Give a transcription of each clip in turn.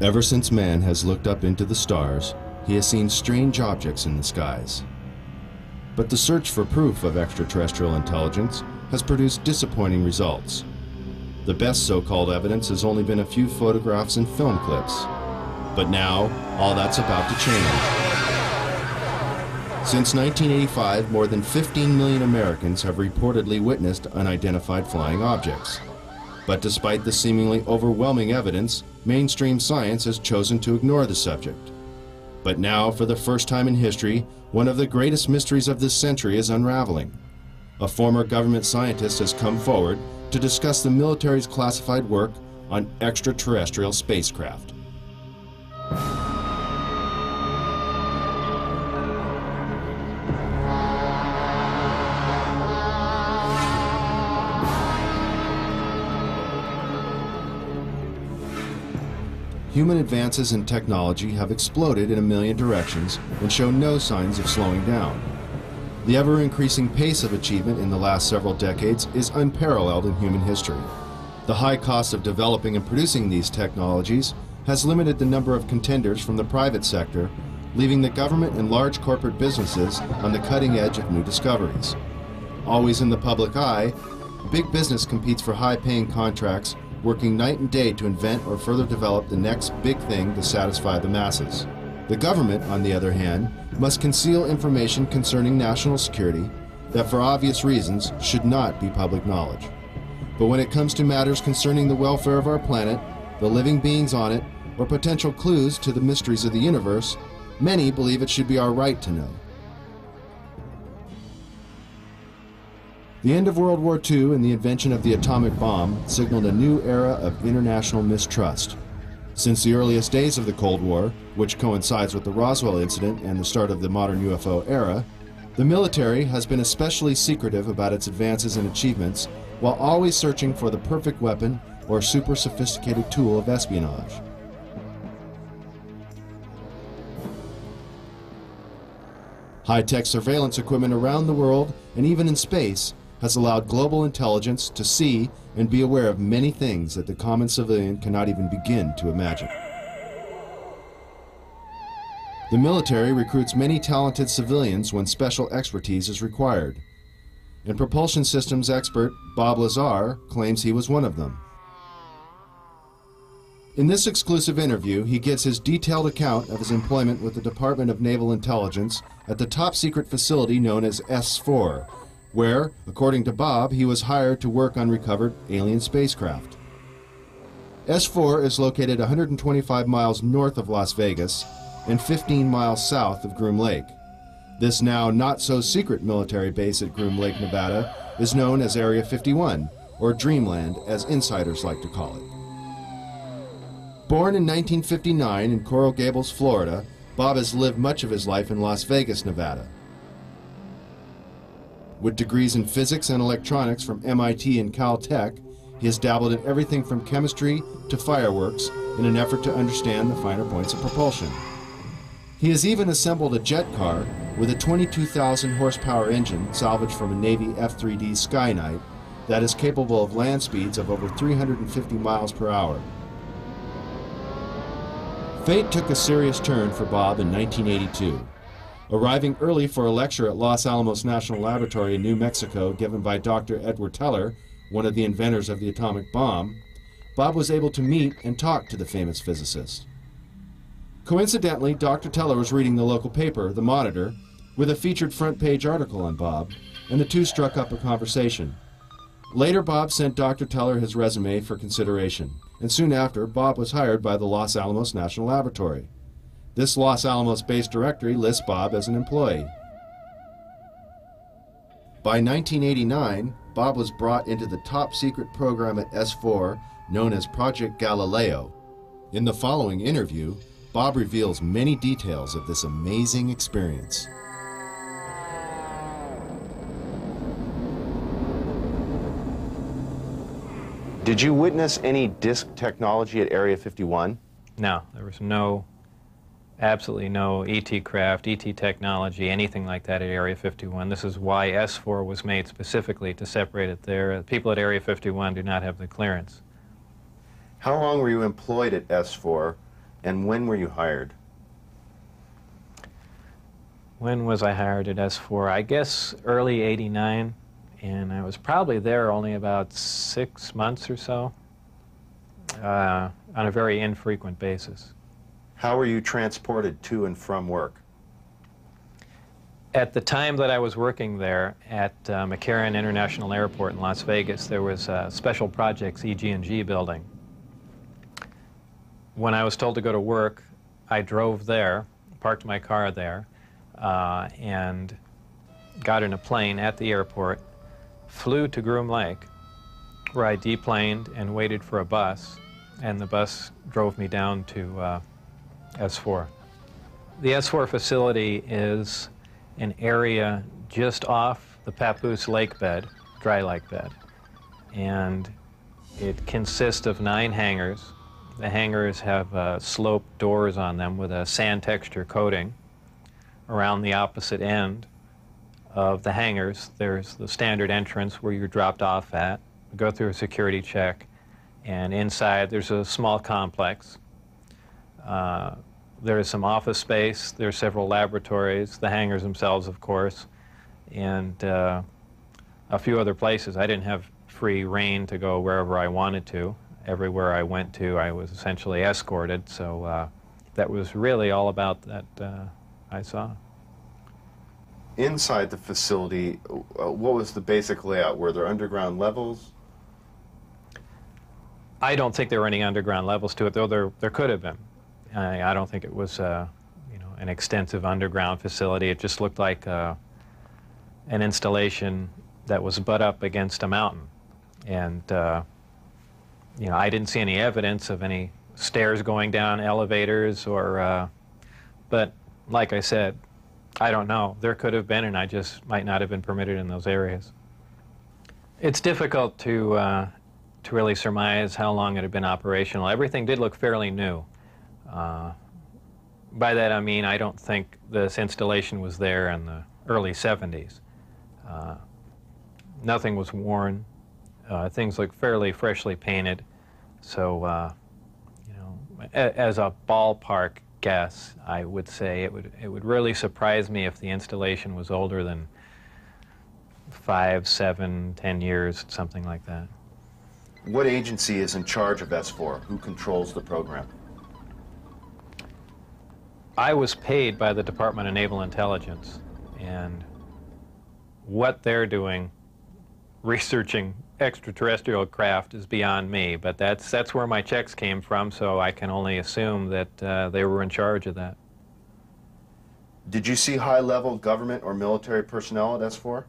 Ever since man has looked up into the stars, he has seen strange objects in the skies. But the search for proof of extraterrestrial intelligence has produced disappointing results. The best so-called evidence has only been a few photographs and film clips. But now, all that's about to change. Since 1985, more than 15 million Americans have reportedly witnessed unidentified flying objects. But despite the seemingly overwhelming evidence, mainstream science has chosen to ignore the subject. But now, for the first time in history, one of the greatest mysteries of this century is unraveling. A former government scientist has come forward to discuss the military's classified work on extraterrestrial spacecraft. Human advances in technology have exploded in a million directions and show no signs of slowing down. The ever-increasing pace of achievement in the last several decades is unparalleled in human history. The high cost of developing and producing these technologies has limited the number of contenders from the private sector, leaving the government and large corporate businesses on the cutting edge of new discoveries. Always in the public eye, big business competes for high-paying contracts, working night and day to invent or further develop the next big thing to satisfy the masses. The government, on the other hand, must conceal information concerning national security that, for obvious reasons, should not be public knowledge. But when it comes to matters concerning the welfare of our planet, the living beings on it, or potential clues to the mysteries of the universe, many believe it should be our right to know. The end of World War II and the invention of the atomic bomb signaled a new era of international mistrust. Since the earliest days of the Cold War, which coincides with the Roswell incident and the start of the modern UFO era, the military has been especially secretive about its advances and achievements, while always searching for the perfect weapon or super sophisticated tool of espionage. High-tech surveillance equipment around the world, and even in space, has allowed global intelligence to see and be aware of many things that the common civilian cannot even begin to imagine. The military recruits many talented civilians when special expertise is required, and propulsion systems expert Bob Lazar claims he was one of them. In this exclusive interview, he gives his detailed account of his employment with the Department of Naval Intelligence at the top-secret facility known as S4, where, according to Bob, he was hired to work on recovered alien spacecraft. S4 is located 125 miles north of Las Vegas and 15 miles south of Groom Lake. This now not-so-secret military base at Groom Lake, Nevada, is known as Area 51, or Dreamland, as insiders like to call it. Born in 1959 in Coral Gables, Florida, Bob has lived much of his life in Las Vegas, Nevada. With degrees in physics and electronics from MIT and Caltech, he has dabbled in everything from chemistry to fireworks in an effort to understand the finer points of propulsion. He has even assembled a jet car with a 22,000 horsepower engine salvaged from a Navy F-3D Skynight that is capable of land speeds of over 350 miles per hour. Fate took a serious turn for Bob in 1982. Arriving early for a lecture at Los Alamos National Laboratory in New Mexico given by Dr. Edward Teller, one of the inventors of the atomic bomb, Bob was able to meet and talk to the famous physicist. Coincidentally, Dr. Teller was reading the local paper, The Monitor, with a featured front-page article on Bob, and the two struck up a conversation. Later, Bob sent Dr. Teller his resume for consideration, and soon after, Bob was hired by the Los Alamos National Laboratory. This Los Alamos-based directory lists Bob as an employee. By 1989, Bob was brought into the top-secret program at S4 known as Project Gallileio. In the following interview, Bob reveals many details of this amazing experience. Did you witness any disk technology at Area 51? No, there was absolutely no ET craft, ET technology, anything like that at Area 51. This is why S4 was made specifically to separate it there. People at Area 51 do not have the clearance. How long were you employed at S4 And when were you hired? When was I hired at S4? I guess early '89, and I was probably there only about 6 months or so, on a very infrequent basis. How were you transported to and from work? At the time that I was working there at McCarran International Airport in Las Vegas, there was a Special Projects EG&G building. When I was told to go to work, I drove there, parked my car there, and got in a plane at the airport, flew to Groom Lake, where I deplaned and waited for a bus, and the bus drove me down to S4. The S4 facility is an area just off the Papoose lake bed, dry lake bed, and it consists of 9 hangars. The hangars have sloped doors on them with a sand texture coating. Around the opposite end of the hangars, there's the standard entrance where you're dropped off at, go through a security check, and inside there's a small complex. There is some office space, there's several laboratories, the hangars themselves, of course, and a few other places. I didn't have free rein to go wherever I wanted to. Everywhere I went to, I was essentially escorted, so that was really all about that I saw. Inside the facility, what was the basic layout? Were there underground levels? I don't think there were any underground levels to it, though there could have been. I don't think it was an extensive underground facility. It just looked like an installation that was butt up against a mountain. And I didn't see any evidence of any stairs going down, elevators, or but like I said, I don't know. There could have been, and I just might not have been permitted in those areas. It's difficult to really surmise how long it had been operational. Everything did look fairly new. By that I mean I don't think this installation was there in the early 70s. Nothing was worn. Things look fairly freshly painted. So, as a ballpark guess, I would say it would really surprise me if the installation was older than 5, 7, 10 years, something like that. What agency is in charge of S4? Who controls the program? I was paid by the Department of Naval Intelligence, and what they're doing, researching extraterrestrial craft, is beyond me, but that's where my checks came from, so I can only assume that they were in charge of that. Did you see high-level government or military personnel at S4?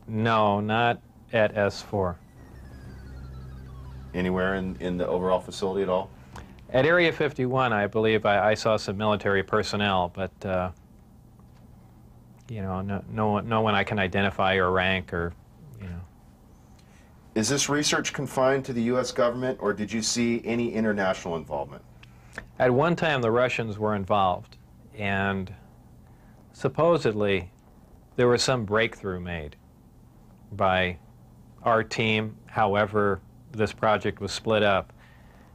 No, not at S4. Anywhere in the overall facility at all? At Area 51, I believe I saw some military personnel, but no one I can identify or rank or. Is this research confined to the U.S. government, or did you see any international involvement? At one time, the Russians were involved, and supposedly there was some breakthrough made by our team. However, this project was split up,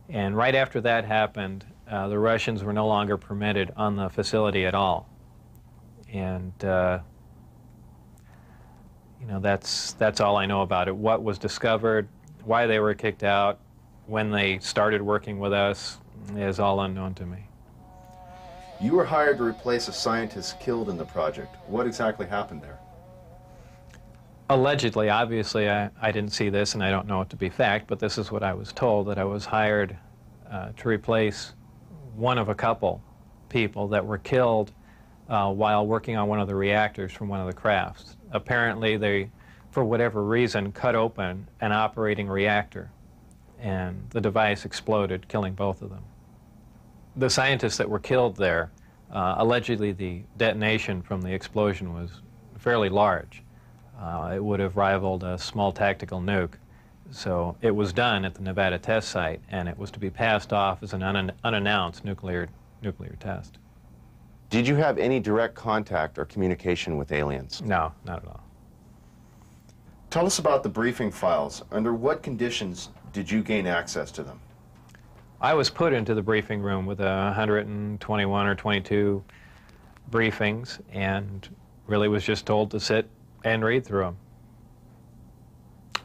and right after that happened, the Russians were no longer permitted on the facility at all. And that's all I know about it. What was discovered, why they were kicked out, when they started working with us, is all unknown to me. You were hired to replace a scientist killed in the project. What exactly happened there? Allegedly, obviously, I didn't see this, and I don't know it to be fact, but this is what I was told, that I was hired to replace one of a couple people that were killed while working on one of the reactors from one of the crafts. Apparently, they, for whatever reason, cut open an operating reactor, and the device exploded, killing both of them. The scientists that were killed there, allegedly the detonation from the explosion was fairly large. It would have rivaled a small tactical nuke. So it was done at the Nevada test site, and it was to be passed off as an unannounced nuclear test. Did you have any direct contact or communication with aliens? No, not at all. Tell us about the briefing files. Under what conditions did you gain access to them? I was put into the briefing room with 121 or 22 briefings and really was just told to sit and read through them.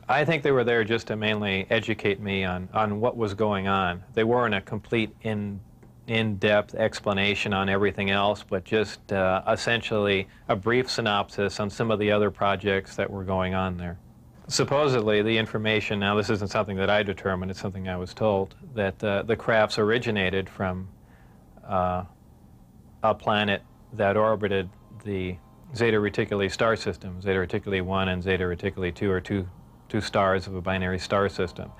I think they were there just to mainly educate me on what was going on. They weren't a complete in-depth explanation on everything else, but just essentially a brief synopsis on some of the other projects that were going on there. Supposedly, the information, now this isn't something that I determined, it's something I was told, that the crafts originated from a planet that orbited the Zeta Reticuli star system. Zeta Reticuli 1 and Zeta Reticuli 2 are two stars of a binary star system.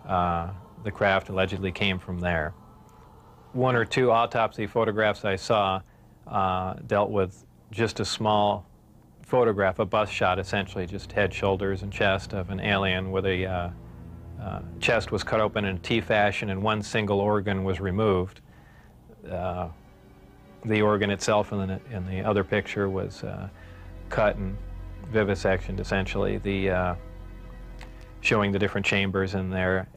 The craft allegedly came from there. One or two autopsy photographs I saw dealt with just a small photograph, a bust shot essentially, just head, shoulders, and chest of an alien where the chest was cut open in a T fashion and one single organ was removed. The organ itself in the other picture was cut and vivisectioned essentially, showing the different chambers in there.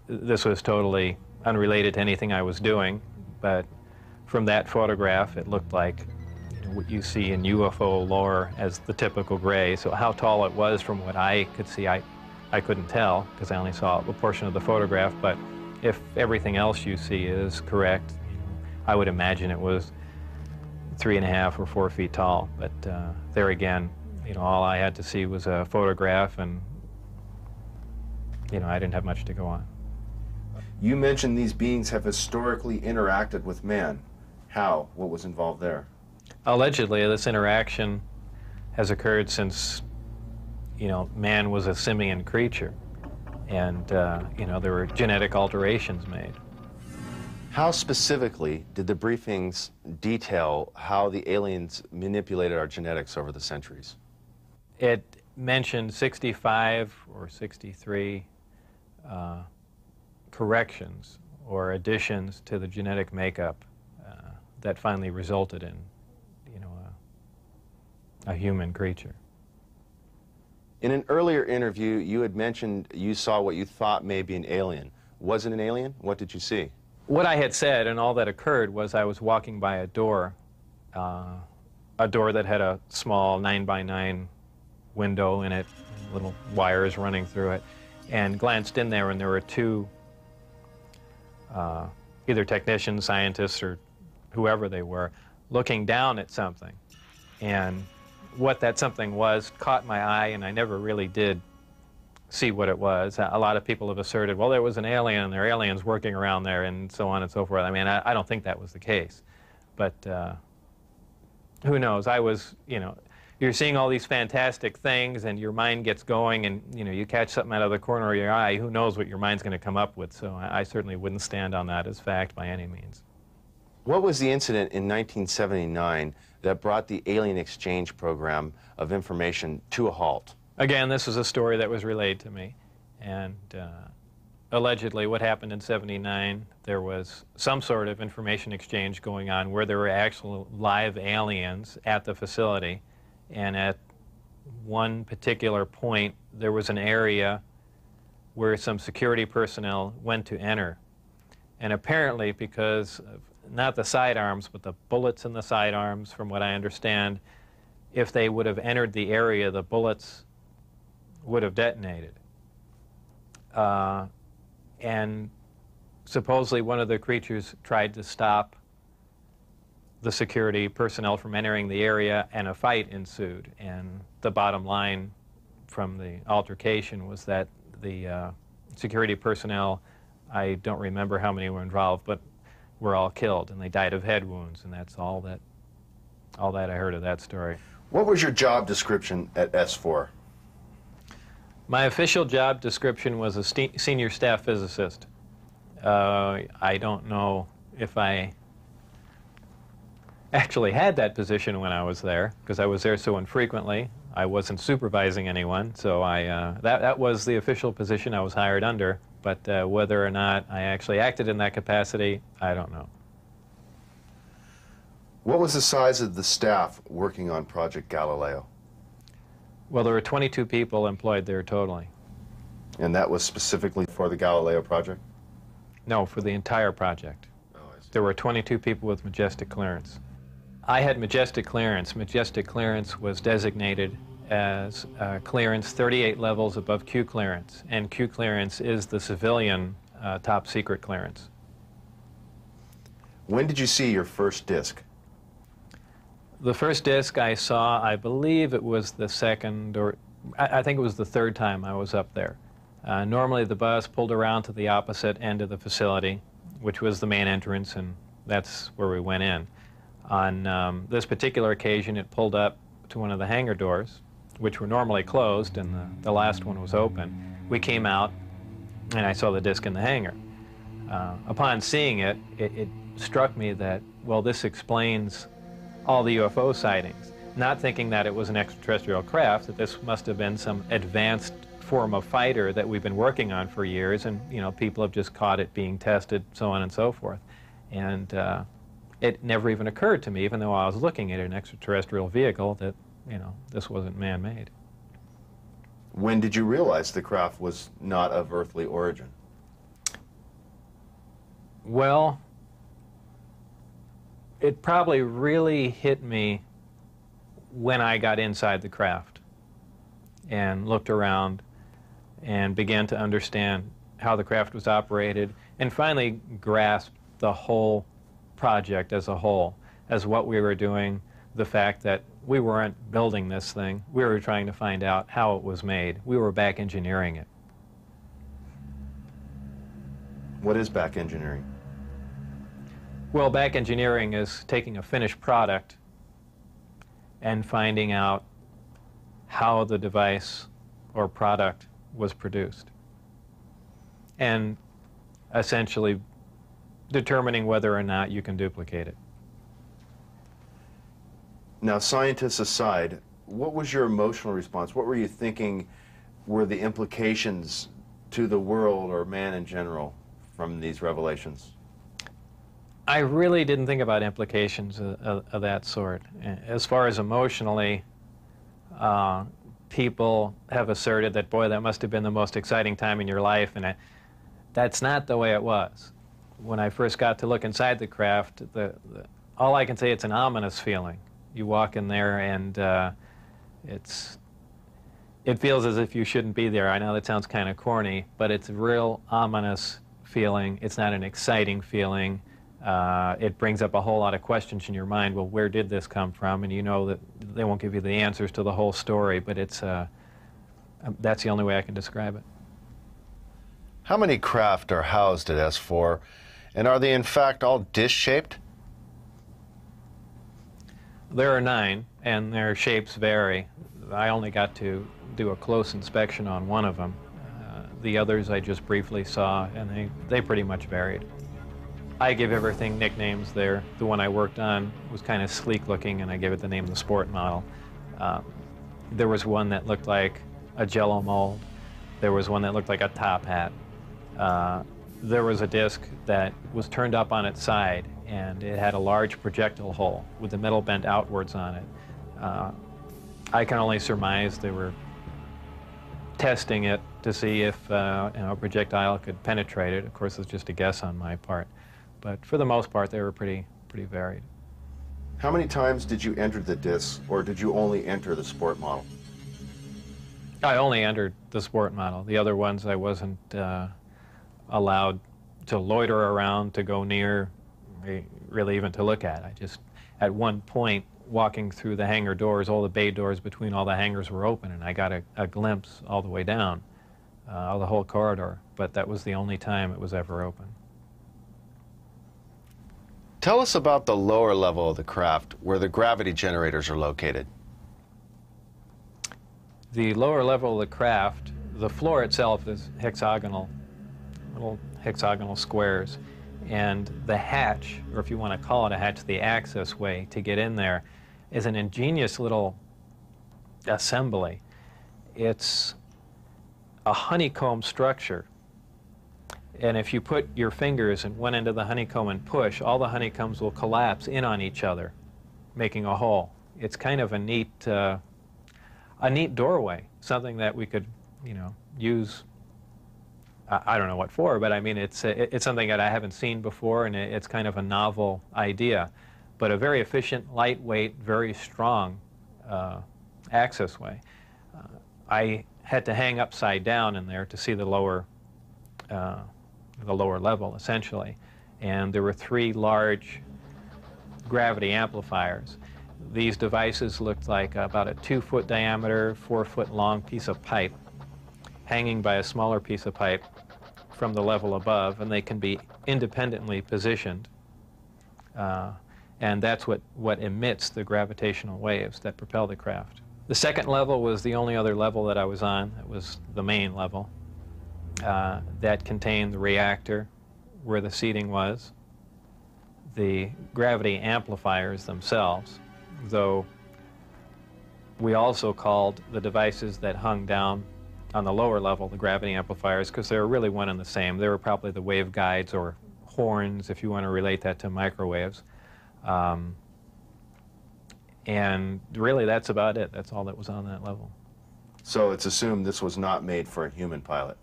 This was totally unrelated to anything I was doing, but from that photograph it looked like what you see in UFO lore as the typical gray. So how tall it was from what I could see, I couldn't tell because I only saw a portion of the photograph, but if everything else you see is correct, I would imagine it was 3.5 or 4 feet tall. But there again, all I had to see was a photograph, and I didn't have much to go on. You mentioned these beings have historically interacted with man. How? What was involved there? Allegedly, this interaction has occurred since, man was a simian creature, and, there were genetic alterations made. How specifically did the briefings detail how the aliens manipulated our genetics over the centuries? It mentioned 65 or 63 corrections or additions to the genetic makeup that finally resulted in, a human creature. In an earlier interview, you had mentioned you saw what you thought may be an alien. Was it an alien? What did you see? What I had said and all that occurred was I was walking by a door that had a small 9x9 window in it, little wires running through it, and glanced in there, and there were two either technicians, scientists, or whoever they were, looking down at something. And what that something was caught my eye, and I never really did see what it was. A lot of people have asserted, well, there was an alien, and there are aliens working around there, and so on and so forth. I mean, I don't think that was the case. But who knows? I was, you're seeing all these fantastic things, and your mind gets going, and, you catch something out of the corner of your eye. Who knows what your mind's going to come up with? So I certainly wouldn't stand on that as fact by any means. What was the incident in 1979 that brought the alien exchange program of information to a halt? Again, this was a story that was relayed to me, and allegedly what happened in '79, there was some sort of information exchange going on where there were actual live aliens at the facility, and at one particular point there was an area where some security personnel went to enter, and apparently because of not the sidearms, but the bullets in the sidearms, from what I understand, if they would have entered the area, the bullets would have detonated. And supposedly one of the creatures tried to stop the security personnel from entering the area, and a fight ensued. And the bottom line from the altercation was that the security personnel, I don't remember how many were involved, but were all killed, and they died of head wounds, and that's all that I heard of that story. What was your job description at S4? My official job description was a senior staff physicist. I don't know if I actually had that position when I was there, because I was there so infrequently. I wasn't supervising anyone, so that was the official position I was hired under. But whether or not I actually acted in that capacity, I don't know. What was the size of the staff working on Project Galileo? Well, there were 22 people employed there totally. And that was specifically for the Galileo project? No, for the entire project. Oh, I see. There were 22 people with majestic clearance. I had majestic clearance. Majestic clearance was designated as clearance 38 levels above Q clearance, and Q clearance is the civilian top secret clearance. When did you see your first disc? The first disc I saw, I believe it was the second, or I think it was the third time I was up there. Normally the bus pulled around to the opposite end of the facility, which was the main entrance, and that's where we went in. On this particular occasion, it pulled up to one of the hangar doors, which were normally closed, and the last one was open. We came out, and I saw the disc in the hangar. Upon seeing it, it struck me that, well, this explains all the UFO sightings. Not thinking that it was an extraterrestrial craft, that this must have been some advanced form of fighter that we've been working on for years, and people have just caught it being tested, so on and so forth. And it never even occurred to me, even though I was looking at an extraterrestrial vehicle, that this wasn't man-made. When did you realize the craft was not of earthly origin? Well, it probably really hit me when I got inside the craft and looked around and began to understand how the craft was operated, and finally grasped the whole project as a whole, as what we were doing, the fact that we weren't building this thing, we were trying to find out how it was made. We were back engineering it. What is back engineering? Well, back engineering is taking a finished product and finding out how the device or product was produced, and essentially determining whether or not you can duplicate it. Now, scientists aside, what was your emotional response? What were you thinking were the implications to the world or man in general from these revelations? I really didn't think about implications of that sort. As far as emotionally, people have asserted that, boy, that must have been the most exciting time in your life, and that's not the way it was. When I first got to look inside the craft, all I can say, it's an ominous feeling. You walk in there and it feels as if you shouldn't be there. I know that sounds kind of corny, but it's a real ominous feeling. It's not an exciting feeling. It brings up a whole lot of questions in your mind. Well, where did this come from? And you know that they won't give you the answers to the whole story, but that's the only way I can describe it. How many craft are housed at S4, and are they in fact all disc-shaped? There are 9, and their shapes vary. I only got to do a close inspection on one of them. The others I just briefly saw, and they pretty much varied. I give everything nicknames there. The one I worked on was kind of sleek looking, and I gave it the name of the sport model. There was one that looked like a Jell-O mold. There was one that looked like a top hat. There was a disc that was turned up on its side, and it had a large projectile hole with the metal bent outwards on it. I can only surmise they were testing it to see if a projectile could penetrate it. Of course, it's just a guess on my part. But for the most part, they were pretty varied. How many times did you enter the disc, or did you only enter the sport model? I only entered the sport model. The other ones I wasn't allowed to loiter around, to go near, really even to look at. I just, at one point, walking through the hangar doors, all the bay doors between all the hangars were open, and I got a glimpse all the way down, the whole corridor, but that was the only time it was ever open. Tell us about the lower level of the craft, where the gravity generators are located. The lower level of the craft, the floor itself is hexagonal, little hexagonal squares, and the hatch, or if you want to call it a hatch, the access way to get in there, is an ingenious little assembly. It's a honeycomb structure. And if you put your fingers in one end of the honeycomb and push, all the honeycombs will collapse in on each other, making a hole. It's kind of a neat doorway, something that we could, use I don't know what for, but I mean, it's something that I haven't seen before, and it's kind of a novel idea. But a very efficient, lightweight, very strong access way. I had to hang upside down in there to see the lower level, essentially. And there were 3 large gravity amplifiers. These devices looked like about a 2-foot diameter, 4-foot long piece of pipe hanging by a smaller piece of pipe from the level above, and they can be independently positioned. And that's what emits the gravitational waves that propel the craft. The second level was the only other level that I was on. It was the main level that contained the reactor, where the seating was, the gravity amplifiers themselves, though we also called the devices that hung down on the lower level the gravity amplifiers, because they were really one and the same. They were probably the wave guides or horns, if you want to relate that to microwaves. And really, that's about it. That's all that was on that level. So it's assumed this was not made for a human pilot.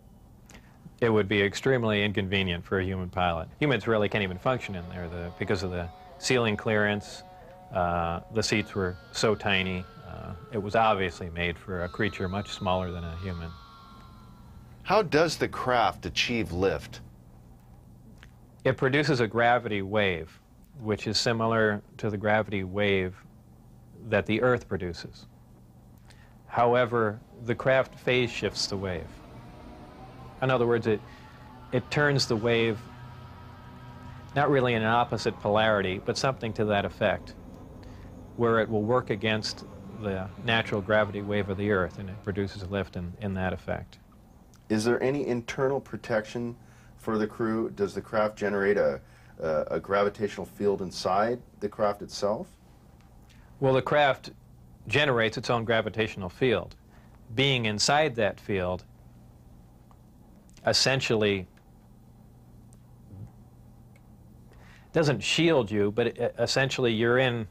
It would be extremely inconvenient for a human pilot. Humans really can't even function in there because of the ceiling clearance. The seats were so tiny. It was obviously made for a creature much smaller than a human. How does the craft achieve lift? It produces a gravity wave, which is similar to the gravity wave that the Earth produces. However, the craft phase shifts the wave. In other words, it turns the wave not really in an opposite polarity, but something to that effect, where it will work against the natural gravity wave of the Earth, and it produces a lift in that effect. Is there any internal protection for the crew? Does the craft generate a gravitational field inside the craft itself? Well, the craft generates its own gravitational field. Being inside that field essentially doesn't shield you, but essentially you're in,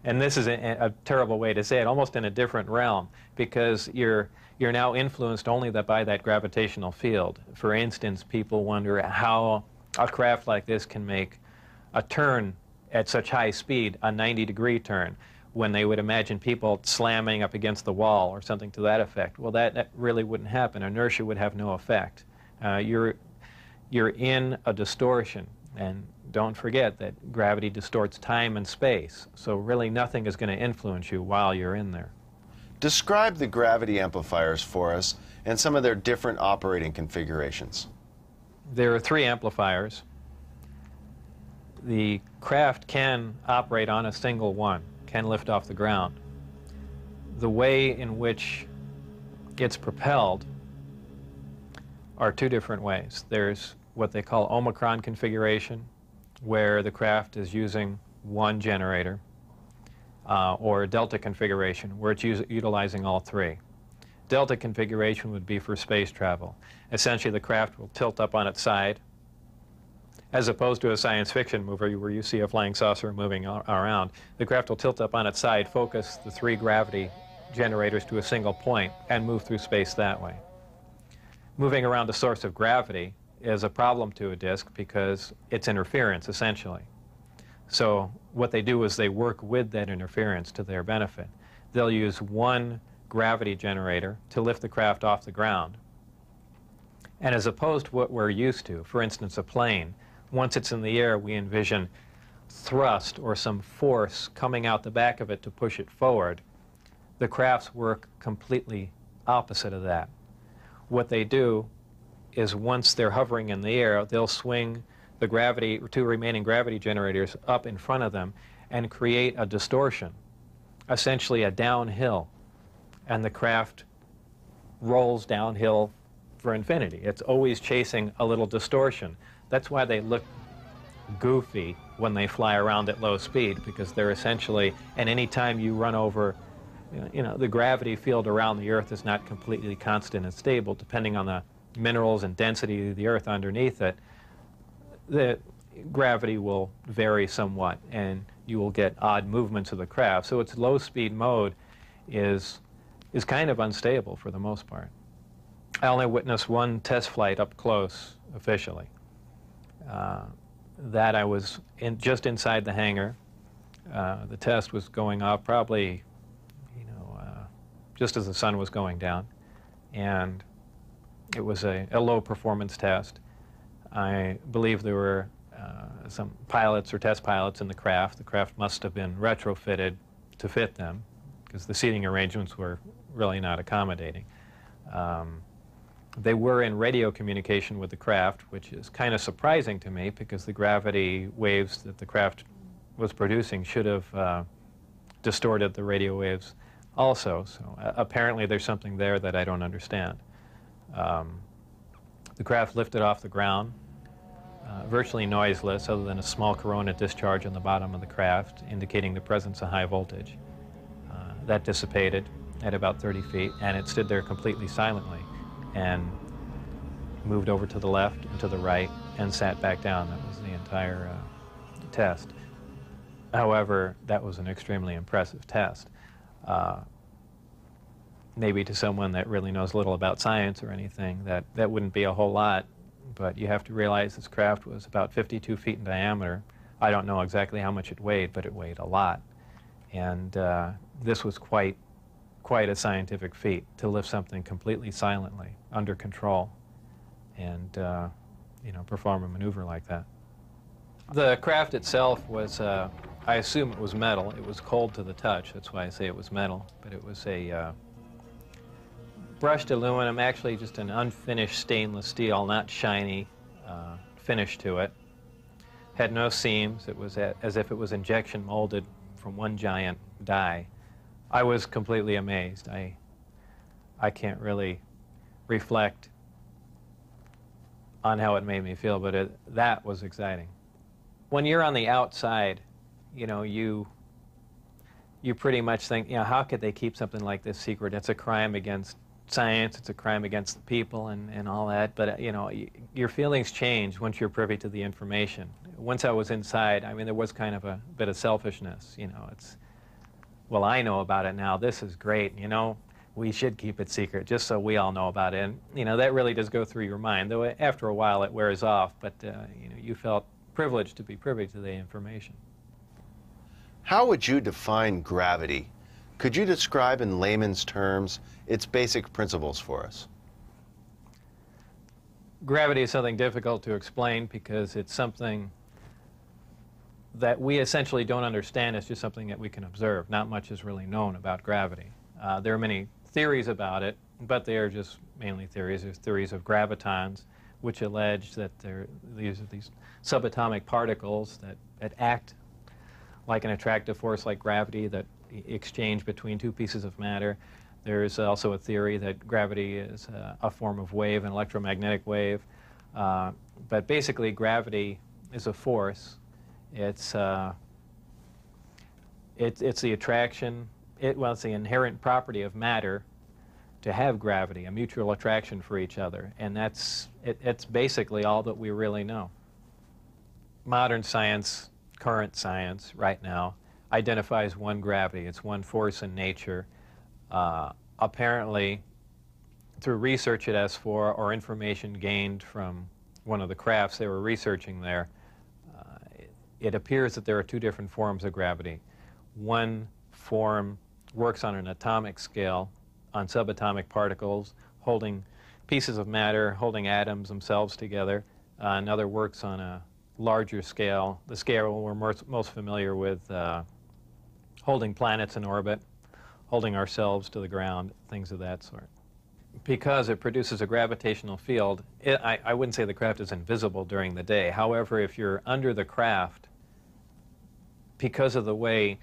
and this is a terrible way to say it, almost in a different realm, because you're now influenced only by that gravitational field. For instance, people wonder how a craft like this can make a turn at such high speed, a 90-degree turn, when they would imagine people slamming up against the wall or something to that effect. Well, that really wouldn't happen. Inertia would have no effect. You're in a distortion, and don't forget that gravity distorts time and space, so really nothing is going to influence you while you're in there. Describe the gravity amplifiers for us and some of their different operating configurations. There are 3 amplifiers. The craft can operate on a single one, can lift off the ground. The way in which it's propelled are 2 different ways. There's what they call Omicron configuration, where the craft is using one generator, or Delta configuration, where it's utilizing all 3. Delta configuration would be for space travel. Essentially, the craft will tilt up on its side, as opposed to a science fiction movie where you see a flying saucer moving around. The craft will tilt up on its side, focus the 3 gravity generators to a single point, and move through space that way. Moving around a source of gravity is a problem to a disk because it's interference, essentially. So what they do is they work with that interference to their benefit. They'll use one gravity generator to lift the craft off the ground. And as opposed to what we're used to, for instance, a plane, once it's in the air, we envision thrust or some force coming out the back of it to push it forward. The crafts work completely opposite of that. What they do is once they're hovering in the air, they'll swing the gravity, 2 remaining gravity generators up in front of them and create a distortion, essentially a downhill, and the craft rolls downhill for infinity. It's always chasing a little distortion. That's why they look goofy when they fly around at low speed, because they're essentially, and any time you run over, the gravity field around the Earth is not completely constant and stable, depending on the minerals and density of the Earth underneath it. The gravity will vary somewhat, and you will get odd movements of the craft. So its low-speed mode is kind of unstable for the most part. I only witnessed one test flight up close, officially. That I was just inside the hangar. The test was going off probably, just as the sun was going down. And it was a low performance test. I believe there were some pilots or test pilots in the craft. The craft must have been retrofitted to fit them, because the seating arrangements were really not accommodating. They were in radio communication with the craft, which is kind of surprising to me, because the gravity waves that the craft was producing should have distorted the radio waves also. So apparently there's something there that I don't understand. The craft lifted off the ground, virtually noiseless, other than a small corona discharge on the bottom of the craft, indicating the presence of high voltage. That dissipated at about 30 feet, and it stood there completely silently, and moved over to the left and to the right, and sat back down. That was the entire test. However, that was an extremely impressive test. Maybe to someone that really knows little about science or anything, that wouldn't be a whole lot, but you have to realize this craft was about 52 feet in diameter. I don't know exactly how much it weighed, but it weighed a lot. And this was quite a scientific feat, to lift something completely silently, under control, and perform a maneuver like that. The craft itself was, I assume it was metal. It was cold to the touch, that's why I say it was metal, but it was a brushed aluminum, actually just an unfinished stainless steel, not shiny, finish to it. Had no seams. It was as if it was injection molded from one giant die. I was completely amazed. I can't really reflect on how it made me feel, but that was exciting. When you're on the outside, you pretty much think, how could they keep something like this secret? It's a crime against science, it's a crime against the people and all that, but your feelings change once you're privy to the information. Once I was inside, there was kind of a bit of selfishness, it's, well, I know about it now, this is great, we should keep it secret just so we all know about it, and that really does go through your mind, though after a while it wears off, but you felt privileged to be privy to the information. How would you define gravity? Could you describe in layman's terms its basic principles for us? Gravity is something difficult to explain because it's something that we essentially don't understand. It's just something that we can observe. Not much is really known about gravity. There are many theories about it, but they are just mainly theories. There's theories of gravitons, which allege that these are these subatomic particles that act like an attractive force like gravity, that exchange between two pieces of matter. There's also a theory that gravity is a form of wave, an electromagnetic wave. But basically, gravity is a force. It's the attraction, it's the inherent property of matter to have gravity, a mutual attraction for each other. And it's basically all that we really know. Modern science, current science right now, identifies one gravity. It's one force in nature. Apparently, through research at S4 or information gained from one of the crafts they were researching there, it appears that there are two different forms of gravity. One form works on an atomic scale, on subatomic particles, holding pieces of matter, holding atoms themselves together. Another works on a larger scale, the scale we're most familiar with, holding planets in orbit, holding ourselves to the ground, things of that sort. Because it produces a gravitational field, I wouldn't say the craft is invisible during the day. However, if you're under the craft, because of the way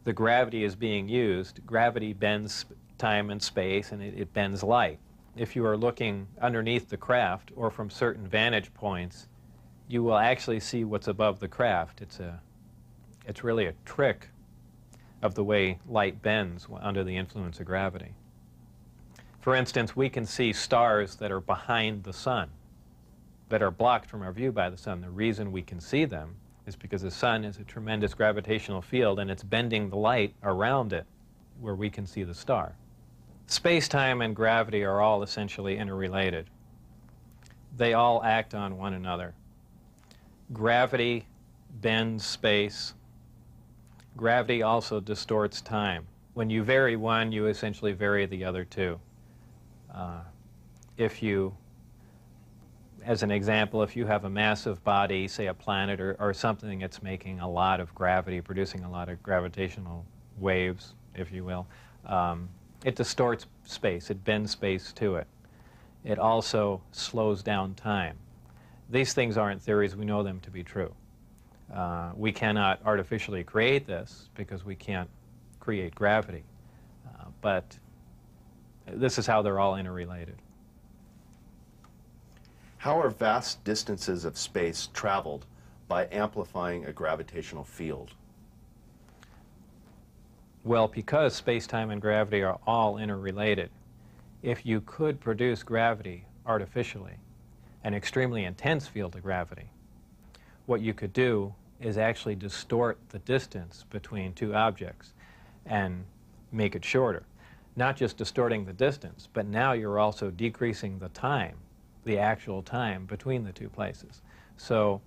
the gravity is being used, gravity bends time and space, and it bends light. If you are looking underneath the craft or from certain vantage points, you will actually see what's above the craft. It's really a trick of the way light bends under the influence of gravity. For instance, we can see stars that are behind the sun, that are blocked from our view by the sun. The reason we can see them is because the sun is a tremendous gravitational field and it's bending the light around it where we can see the star. Space-time and gravity are all essentially interrelated. They all act on one another. Gravity bends space. Gravity also distorts time. When you vary one, you essentially vary the other two. If you, as an example, if you have a massive body, say a planet or something that's making a lot of gravity, producing a lot of gravitational waves, if you will, it distorts space. It bends space to it. It also slows down time. These things aren't theories. We know them to be true. We cannot artificially create this because we can't create gravity. But this is how they're all interrelated. How are vast distances of space traveled by amplifying a gravitational field? Well, because space-time and gravity are all interrelated, if you could produce gravity artificially, an extremely intense field of gravity, what you could do is actually distort the distance between two objects and make it shorter. Not just distorting the distance, but now you're also decreasing the time, the actual time between the two places. So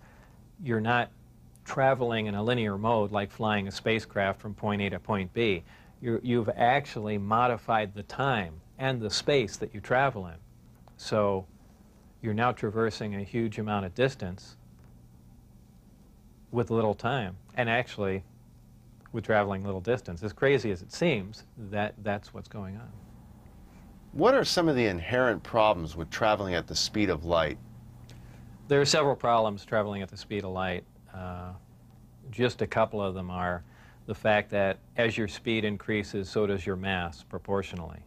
you're not traveling in a linear mode like flying a spacecraft from point A to point B. You've actually modified the time and the space that you travel in. So you're now traversing a huge amount of distance with little time, and actually with traveling little distance. As crazy as it seems, that's what's going on. What are some of the inherent problems with traveling at the speed of light? There are several problems traveling at the speed of light. Just a couple of them are the fact that as your speed increases, so does your mass proportionally.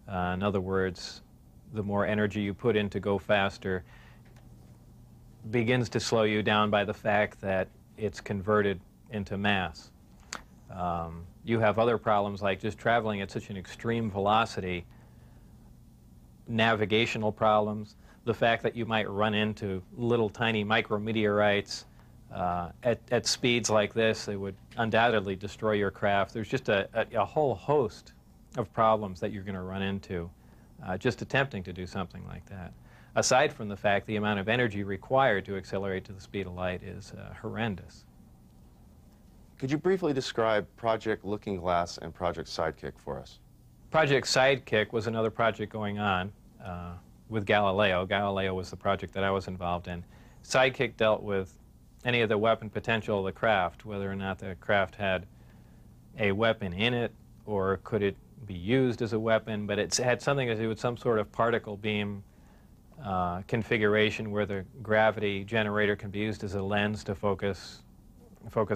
In other words, the more energy you put in to go faster begins to slow you down by the fact that it's converted into mass. You have other problems like just traveling at such an extreme velocity, navigational problems, the fact that you might run into little tiny micrometeorites at speeds like this. They would undoubtedly destroy your craft. There's just a whole host of problems that you're going to run into just attempting to do something like that. Aside from the fact the amount of energy required to accelerate to the speed of light is horrendous. Could you briefly describe Project Looking Glass and Project Sidekick for us? Project Sidekick was another project going on with Galileo. Galileo was the project that I was involved in. Sidekick dealt with any of the weapon potential of the craft, whether or not the craft had a weapon in it or could it be used as a weapon, but it had something to do with some sort of particle beam configuration where the gravity generator can be used as a lens to focus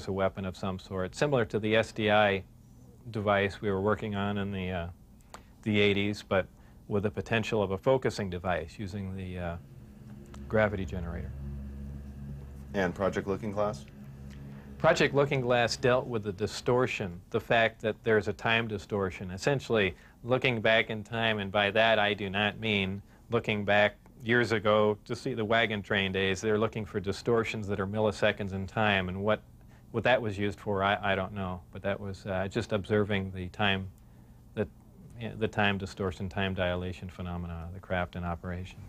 a weapon of some sort, similar to the SDI device we were working on in the 80s, but with the potential of a focusing device using the gravity generator. And Project Looking Glass? Project Looking Glass dealt with the distortion, the fact that there's a time distortion, essentially looking back in time, and by that I do not mean looking back years ago to see the wagon train days. They're looking for distortions that are milliseconds in time, and what that was used for, I don't know, but that was just observing the time, the time distortion, time dilation phenomena of the craft in operation.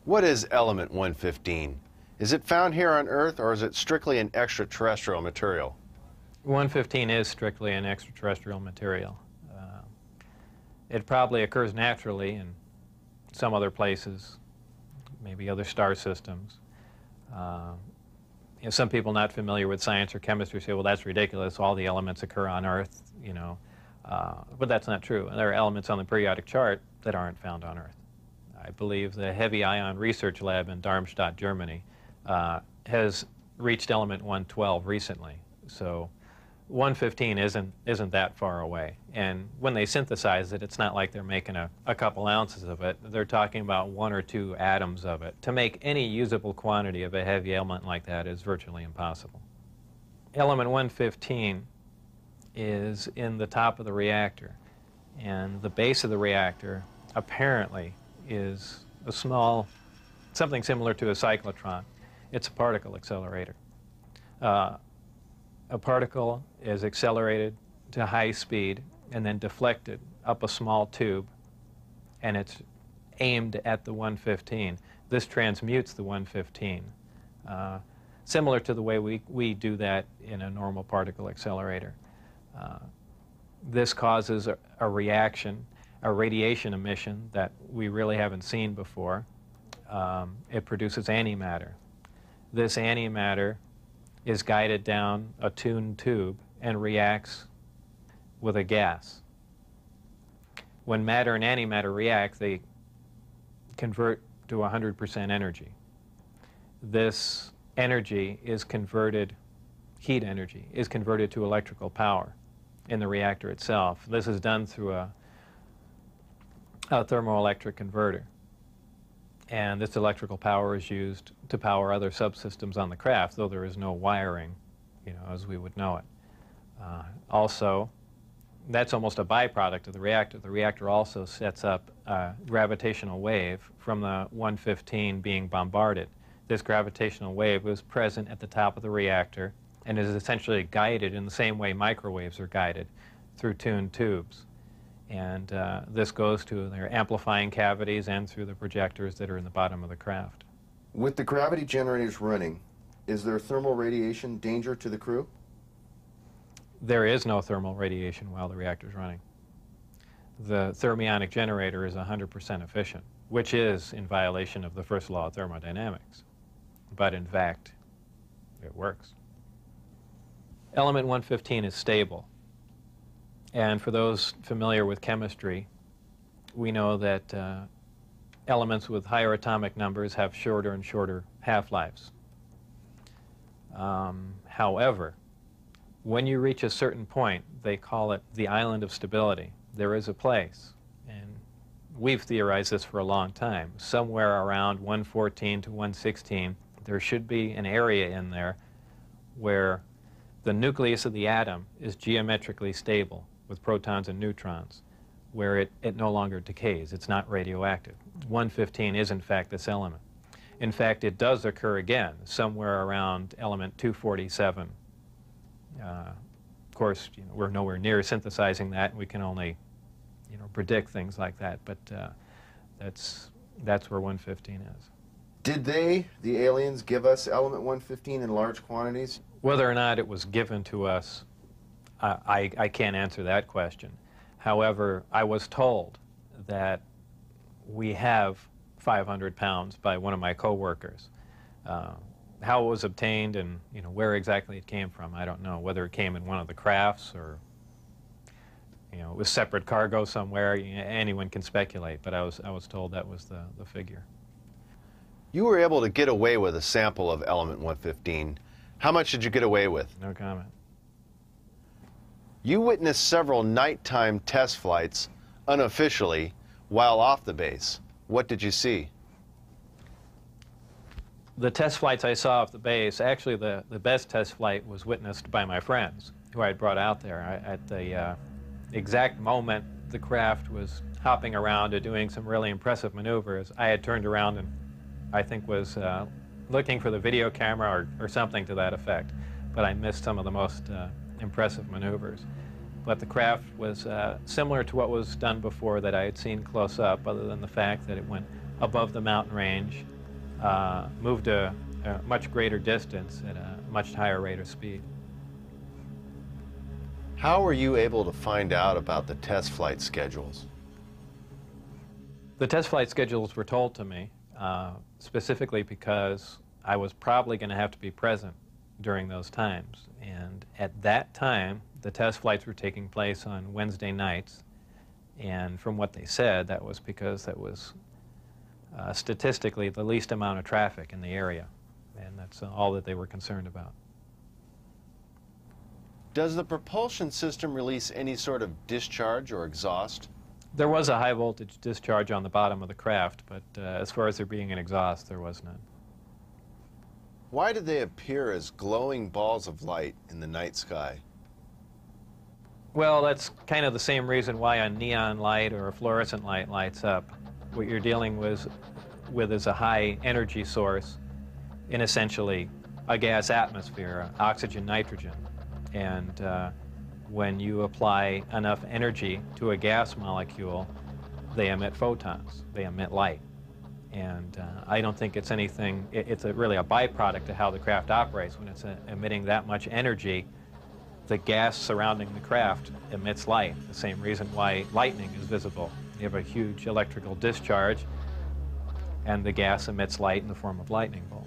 What is element 115? Is it found here on Earth, or is it strictly an extraterrestrial material? 115 is strictly an extraterrestrial material. It probably occurs naturally in some other places, maybe other star systems. Some people not familiar with science or chemistry say, well, that's ridiculous, all the elements occur on Earth, but that's not true. There are elements on the periodic chart that aren't found on Earth. I believe the Heavy Ion Research Lab in Darmstadt, Germany, has reached element 112 recently. So 115 isn't that far away. And when they synthesize it, it's not like they're making a couple ounces of it. They're talking about 1 or 2 atoms of it. To make any usable quantity of a heavy element like that is virtually impossible. Element 115 is in the top of the reactor. And the base of the reactor apparently is a small, something similar to a cyclotron. It's a particle accelerator. A particle is accelerated to high speed and then deflected up a small tube and it's aimed at the 115. This transmutes the 115, similar to the way we do that in a normal particle accelerator. This causes a reaction, a radiation emission that we really haven't seen before. It produces antimatter. This antimatter is guided down a tuned tube and reacts with a gas. When matter and antimatter react, they convert to 100% energy. This energy is converted, heat energy, is converted to electrical power in the reactor itself. This is done through a thermoelectric converter. And this electrical power is used to power other subsystems on the craft, though there is no wiring, as we would know it. Also, that's almost a byproduct of the reactor. The reactor also sets up a gravitational wave from the 115 being bombarded. This gravitational wave was present at the top of the reactor and is essentially guided in the same way microwaves are guided, through tuned tubes. And this goes to their amplifying cavities and through the projectors that are in the bottom of the craft. With the gravity generators running, is there thermal radiation danger to the crew? There is no thermal radiation while the reactor is running. The thermionic generator is 100% efficient, which is in violation of the first law of thermodynamics. But in fact, it works. Element 115 is stable. And for those familiar with chemistry, we know that elements with higher atomic numbers have shorter and shorter half-lives. However, when you reach a certain point, they call it the island of stability. There is a place, and we've theorized this for a long time, somewhere around 114 to 116, there should be an area in there where the nucleus of the atom is geometrically stable with protons and neutrons, where it no longer decays. It's not radioactive. 115 is, in fact, this element. In fact, it does occur again somewhere around element 247. Of course, we're nowhere near synthesizing that, and we can only, predict things like that. But that's where 115 is. Did the aliens, give us element 115 in large quantities? Whether or not it was given to us, I can't answer that question. However, I was told that we have 500 pounds by one of my coworkers. How it was obtained and where exactly it came from, I don't know. Whether it came in one of the crafts or it was separate cargo somewhere, anyone can speculate. But I was told that was the figure. You were able to get away with a sample of element 115. How much did you get away with? No comment. You witnessed several nighttime test flights unofficially while off the base. What did you see? The test flights I saw off the base, actually the best test flight was witnessed by my friends who I had brought out there. At the exact moment the craft was hopping around and doing some really impressive maneuvers, I had turned around and I think was looking for the video camera or something to that effect. But I missed some of the most impressive maneuvers. But the craft was similar to what was done before that I had seen close up, other than the fact that it went above the mountain range, moved a much greater distance at a much higher rate of speed. How were you able to find out about the test flight schedules? The test flight schedules were told to me, specifically because I was probably going to have to be present during those times. And at that time, the test flights were taking place on Wednesday nights. And from what they said, that was because that was statistically the least amount of traffic in the area. And that's all that they were concerned about. Does the propulsion system release any sort of discharge or exhaust? There was a high voltage discharge on the bottom of the craft, but as far as there being an exhaust, there was none. Why do they appear as glowing balls of light in the night sky? Well, that's kind of the same reason why a neon light or a fluorescent light lights up. What you're dealing with is a high energy source in essentially a gas atmosphere, oxygen, nitrogen. And when you apply enough energy to a gas molecule, they emit photons, they emit light. And I don't think it's anything, it's really a byproduct of how the craft operates. When it's emitting that much energy, the gas surrounding the craft emits light, the same reason why lightning is visible. You have a huge electrical discharge, and the gas emits light in the form of lightning bolt.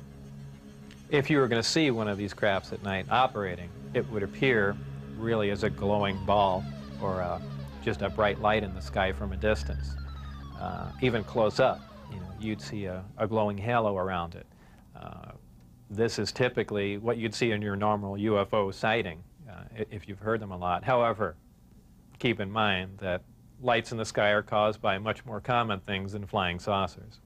If you were going to see one of these crafts at night operating, it would appear really as a glowing ball or just a bright light in the sky from a distance. Even close up, you'd see a glowing halo around it. This is typically what you'd see in your normal UFO sighting, if you've heard them a lot. However, keep in mind that lights in the sky are caused by much more common things than flying saucers.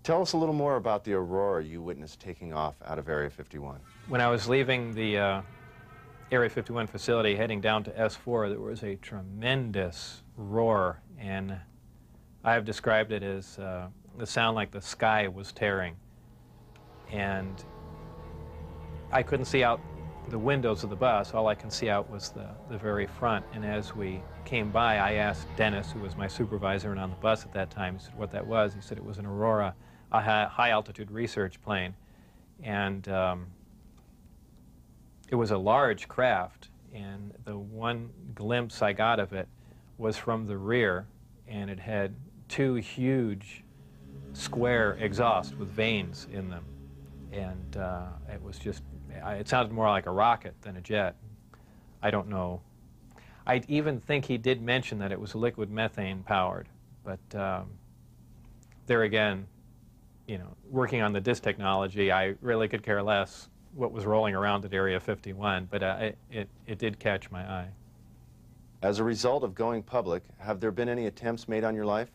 Tell us a little more about the aurora you witnessed taking off out of Area 51. When I was leaving the Area 51 facility heading down to S4, there was a tremendous roar, and I have described it as the sound like the sky was tearing. And I couldn't see out the windows of the bus. All I can see out was the very front. And as we came by, I asked Dennis, who was my supervisor and on the bus at that time, he said what that was. He said it was an Aurora, a high-altitude research plane. And it was a large craft, and the one glimpse I got of it was from the rear, and it had two huge square exhausts with vanes in them. And it was just, it sounded more like a rocket than a jet. I don't know. I even think he did mention that it was liquid methane powered, but there again, working on the disk technology, I really could care less what was rolling around at Area 51, but it did catch my eye. As a result of going public, have there been any attempts made on your life?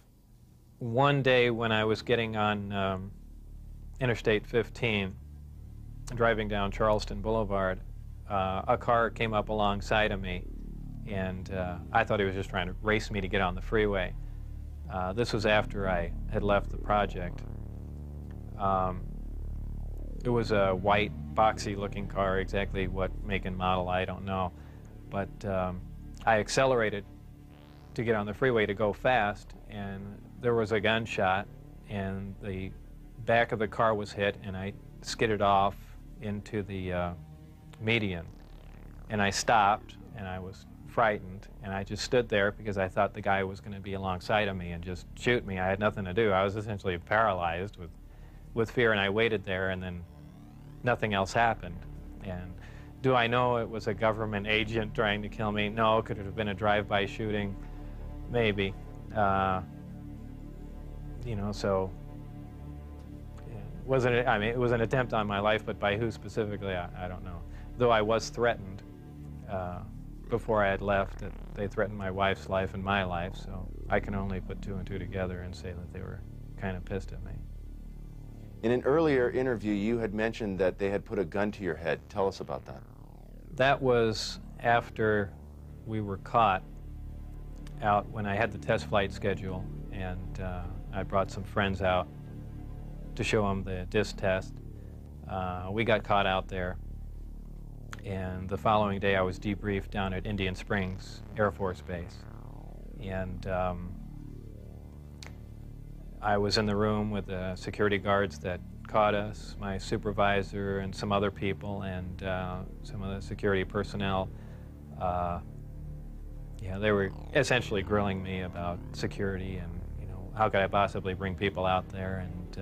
One day when I was getting on Interstate 15, driving down Charleston Boulevard, a car came up alongside of me, and I thought he was just trying to race me to get on the freeway. This was after I had left the project. It was a white, boxy-looking car. Exactly what make and model, I don't know. But I accelerated to get on the freeway to go fast, and there was a gunshot, and the back of the car was hit, and I skidded off into the median. And I stopped, and I was frightened, and I just stood there because I thought the guy was going to be alongside of me and just shoot me. I had nothing to do. I was essentially paralyzed with fear, and I waited there, and then nothing else happened. And do I know it was a government agent trying to kill me? No. Could it have been a drive-by shooting? Maybe. So it wasn't, it was an attempt on my life, but by who specifically, I don't know. Though I was threatened before I had left, that they threatened my wife's life and my life, so I can only put two and two together and say that they were kind of pissed at me. In an earlier interview, you had mentioned that they had put a gun to your head. Tell us about that. That was after we were caught out when I had the test flight schedule, and I brought some friends out to show them the disc test. We got caught out there, and the following day I was debriefed down at Indian Springs Air Force Base. And I was in the room with the security guards that caught us, my supervisor and some other people, and some of the security personnel. They were essentially grilling me about security and, how could I possibly bring people out there? And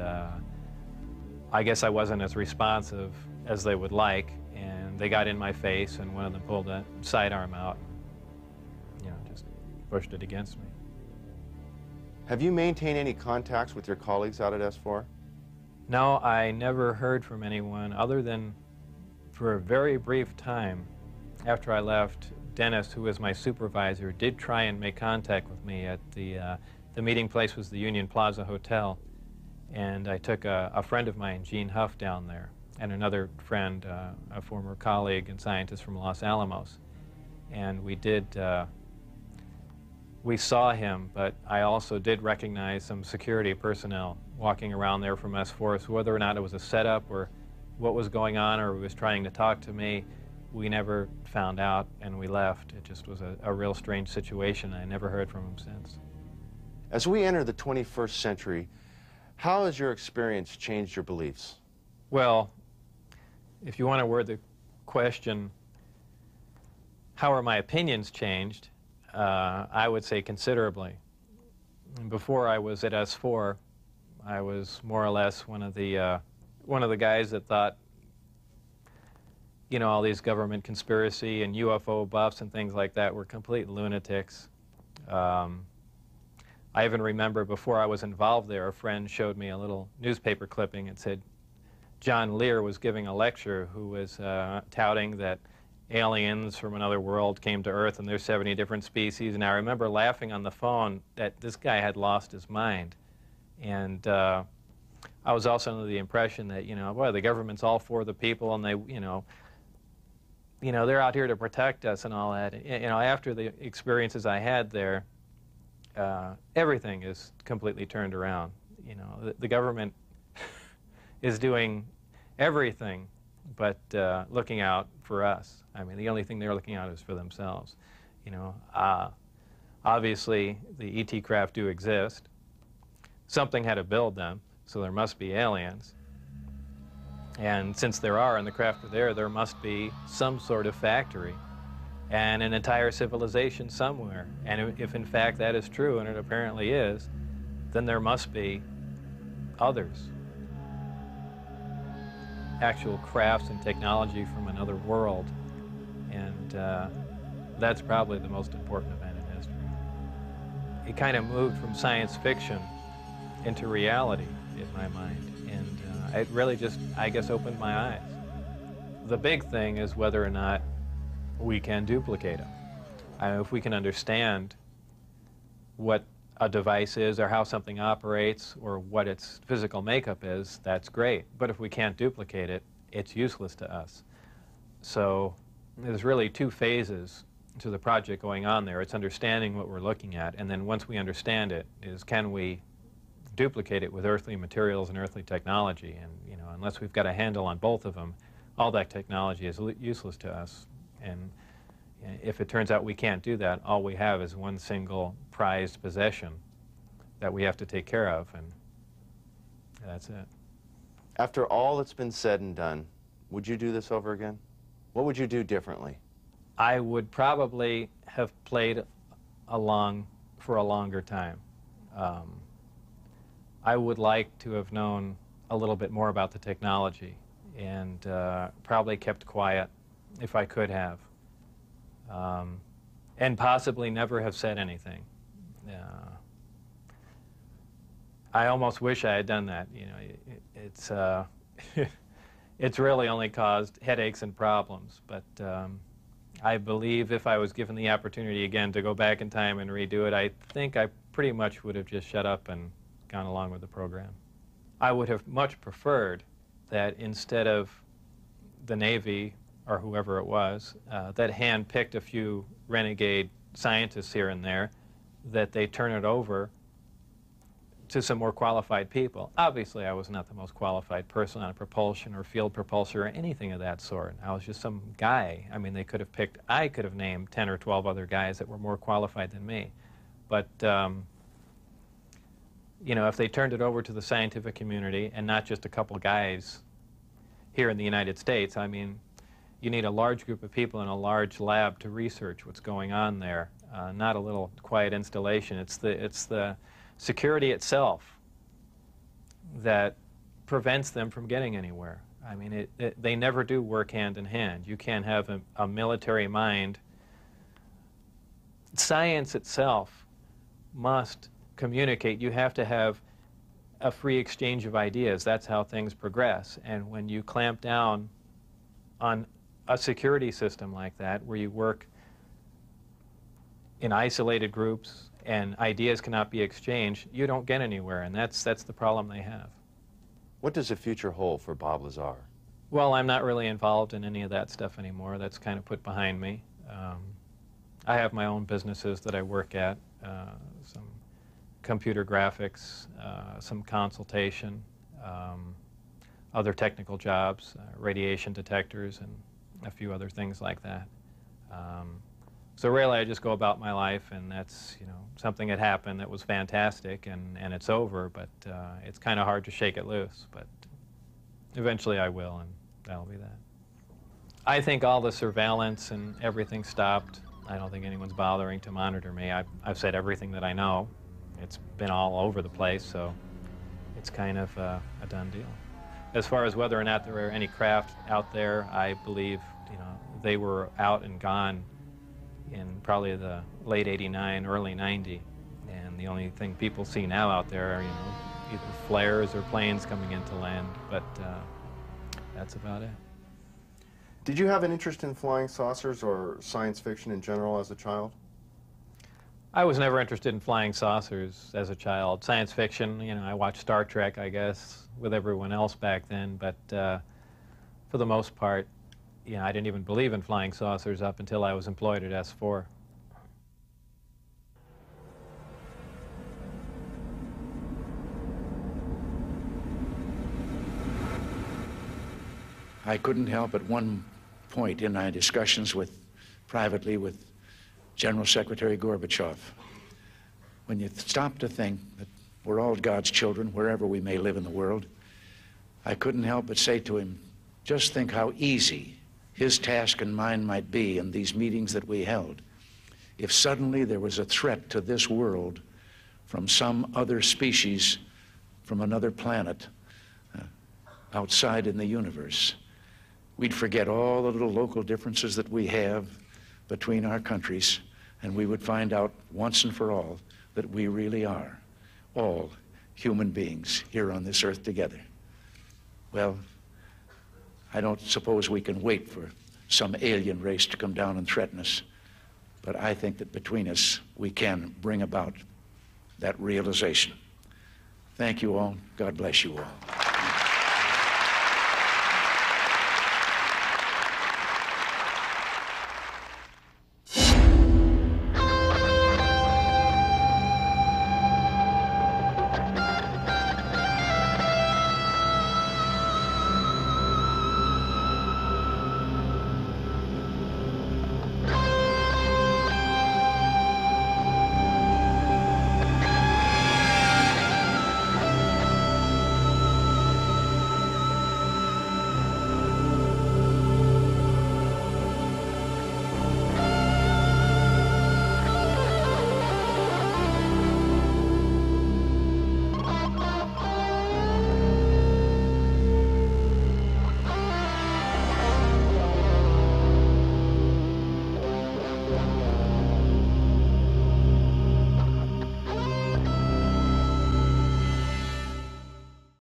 I guess I wasn't as responsive as they would like, and they got in my face, and one of them pulled a sidearm out and, just pushed it against me. Have you maintained any contacts with your colleagues out at S4? No, I never heard from anyone other than for a very brief time after I left. Dennis, who was my supervisor, did try and make contact with me at the meeting place was the Union Plaza Hotel, and I took a friend of mine, Gene Huff, down there, and another friend, a former colleague and scientist from Los Alamos, and we saw him, but I also did recognize some security personnel walking around there from S4, so whether or not it was a setup or what was going on or he was trying to talk to me, we never found out, and we left. It just was a real strange situation. I never heard from him since. As we enter the 21st century, how has your experience changed your beliefs? Well, if you want to word the question, how are my opinions changed? I would say considerably. Before I was at S4, I was more or less one of the guys that thought, you know, all these government conspiracy and UFO buffs and things like that were complete lunatics. I even remember before I was involved there, a friend showed me a little newspaper clipping. It said John Lear was giving a lecture who was touting that aliens from another world came to Earth and there's 70 different species. And I remember laughing on the phone that this guy had lost his mind. And I was also under the impression that, you know, boy, the government's all for the people and they, you know, they're out here to protect us and all that. You know, after the experiences I had there, everything is completely turned around. You know, the government is doing everything but looking out for us. I mean, the only thing they're looking out is for themselves. You know, obviously the ET craft do exist. Something had to build them, so there must be aliens. And since there are, and the craft are there must be some sort of factory and an entire civilization somewhere. And if in fact that is true, and it apparently is, then there must be others. Actual crafts and technology from another world. And that's probably the most important event in history. It kind of moved from science fiction into reality in my mind. And it really just, I guess, opened my eyes. The big thing is whether or not we can duplicate them. If we can understand what a device is or how something operates or what its physical makeup is, that's great. But if we can't duplicate it, it's useless to us. So there's really two phases to the project going on there. It's understanding what we're looking at, and then once we understand it, is can we duplicate it with earthly materials and earthly technology? And you know, unless we've got a handle on both of them, all that technology is useless to us. And if it turns out we can't do that, all we have is one single prized possession that we have to take care of, and that's it. After all that's been said and done, would you do this over again? What would you do differently? I would probably have played along for a longer time. I would like to have known a little bit more about the technology and probably kept quiet if I could have. And possibly never have said anything. I almost wish I had done that. You know, it's really only caused headaches and problems. But I believe if I was given the opportunity again to go back in time and redo it, I think I pretty much would have just shut up and gone along with the program. I would have much preferred that instead of the Navy or whoever it was, that hand-picked a few renegade scientists here and there, that they turn it over to some more qualified people. Obviously, I was not the most qualified person on propulsion or field propulsor or anything of that sort. I was just some guy. I mean, they could have picked, I could have named 10 or 12 other guys that were more qualified than me. But, you know, if they turned it over to the scientific community and not just a couple guys here in the United States, I mean, you need a large group of people in a large lab to research what's going on there, not a little quiet installation. It's the security itself that prevents them from getting anywhere. I mean, they never do work hand in hand. You can't have a military mind. Science itself must communicate. You have to have a free exchange of ideas. That's how things progress. And when you clamp down on a security system like that, where you work in isolated groups and ideas cannot be exchanged, you don't get anywhere, and that's the problem they have. What does the future hold for Bob Lazar? Well, I'm not really involved in any of that stuff anymore. That's kind of put behind me. I have my own businesses that I work at, some computer graphics, some consultation, other technical jobs, radiation detectors, and a few other things like that. So really, I just go about my life, and that's, something had happened that was fantastic, and it's over, but it's kind of hard to shake it loose, but eventually I will, and that'll be that. I think all the surveillance and everything stopped. I don't think anyone's bothering to monitor me. I've said everything that I know. It's been all over the place, so it's kind of a done deal. As far as whether or not there were any craft out there, I believe, they were out and gone in probably the late '89, early '90, and the only thing people see now out there are, either flares or planes coming into land, but that's about it. Did you have an interest in flying saucers or science fiction in general as a child? I was never interested in flying saucers as a child. Science fiction, I watched Star Trek, I guess, with everyone else back then, but for the most part, I didn't even believe in flying saucers up until I was employed at S4. I couldn't help at one point in my discussions privately with General Secretary Gorbachev, when you stop to think that we're all God's children wherever we may live in the world, I couldn't help but say to him, just think how easy his task and mine might be in these meetings that we held if suddenly there was a threat to this world from some other species from another planet outside in the universe. We'd forget all the little local differences that we have between our countries, and we would find out once and for all that we really are all human beings here on this earth together. Well, I don't suppose we can wait for some alien race to come down and threaten us, but I think that between us we can bring about that realization. Thank you all. God bless you all.